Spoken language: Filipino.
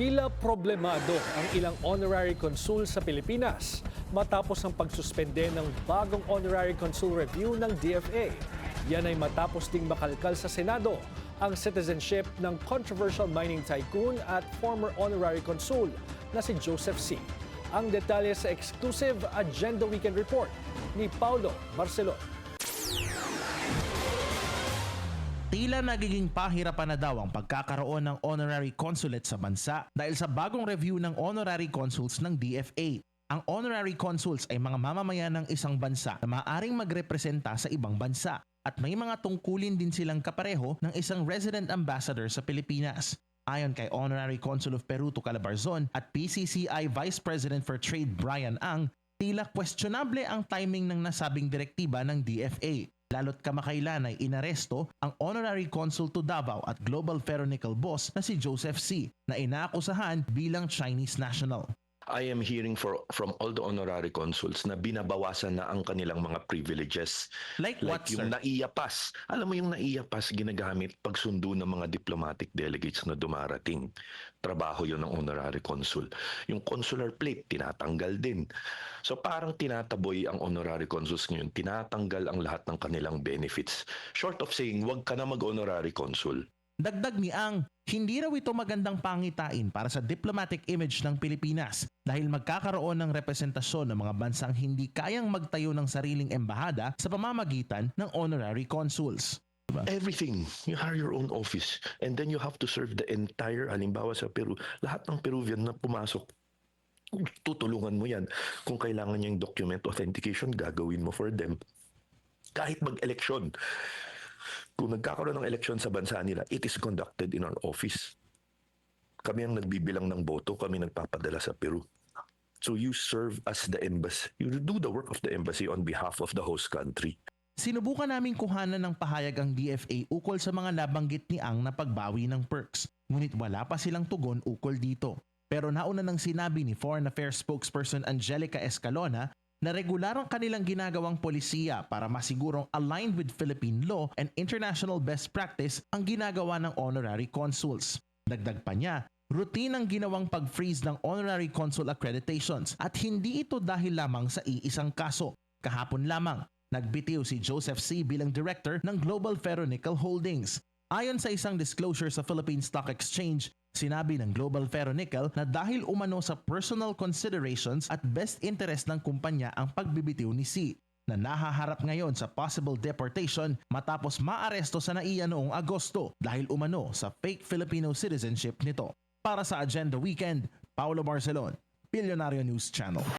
Tila problemado ang ilang honorary consul sa Pilipinas matapos ang pagsuspende ng bagong honorary consul review ng DFA. Yan ay matapos ding makalkal sa Senado ang citizenship ng controversial mining tycoon at former honorary consul na si Joseph C. Ang detalye sa exclusive Agenda Weekend Report ni Paulo Barcelon. Tila nagiging pahirapan na daw ang pagkakaroon ng honorary consulate sa bansa dahil sa bagong review ng honorary consuls ng DFA. Ang honorary consuls ay mga mamamayan ng isang bansa na maaaring magrepresenta sa ibang bansa at may mga tungkulin din silang kapareho ng isang resident ambassador sa Pilipinas. Ayon kay Honorary Consul of Peru to Calabarzon at PCCI Vice President for Trade Brian Ang, tila questionable ang timing ng nasabing direktiba ng DFA. Lalo't kamakailan ay inaresto ang Honorary Consul to Davao at Global Ferronickel boss na si Joseph C. na inaakusahan bilang Chinese national. I am hearing from all the honorary consuls na binabawasan na ang kanilang mga privileges. Like what, yung sir? naiyapas. Alam mo yung naiyapas ginagamit pagsundo ng mga diplomatic delegates na dumarating. Trabaho yun ng honorary consul. Yung consular plate, tinatanggal din. So parang tinataboy ang honorary consuls ngayon. Tinatanggal ang lahat ng kanilang benefits. Short of saying, wag ka na mag-honorary consul. Dagdag ni Ang, hindi raw ito magandang pangitain para sa diplomatic image ng Pilipinas dahil magkakaroon ng representasyon ng mga bansang hindi kayang magtayo ng sariling embahada sa pamamagitan ng honorary consuls. Diba? Everything. You hire your own office and then you have to serve the entire, halimbawa sa Peru, lahat ng Peruvian na pumasok, tutulungan mo yan. Kung kailangan niya yung document authentication, gagawin mo for them. Kahit mag-eleksyon. Kung nagkakaroon ng eleksyon sa bansa nila, it is conducted in our office. Kami ang nagbibilang ng boto, kami nagpapadala sa Peru. So you serve as the embassy. You do the work of the embassy on behalf of the host country. Sinubukan naming kuhanan ng pahayag ang DFA ukol sa mga nabanggit ni Ang na pagbawi ng perks, ngunit wala pa silang tugon ukol dito. Pero nauna nang sinabi ni Foreign Affairs spokesperson Angelica Escalona na regular ang kanilang ginagawang polisiya para masigurong aligned with Philippine law and international best practice ang ginagawa ng honorary consuls. Dagdag pa niya, routine ang ginawang pag-freeze ng honorary consul accreditations at hindi ito dahil lamang sa iisang kaso. Kahapon lamang, nagbitiw si Joseph C. bilang director ng Global Ferronickel Holdings. Ayon sa isang disclosure sa Philippine Stock Exchange, sinabi ng Global Ferronickel na dahil umano sa personal considerations at best interest ng kumpanya ang pagbibitiw ni C, na nahaharap ngayon sa possible deportation matapos maaresto sa NAIA noong Agosto dahil umano sa fake Filipino citizenship nito. Para sa Agenda Weekend, Paulo Barcelon, Billionario News Channel.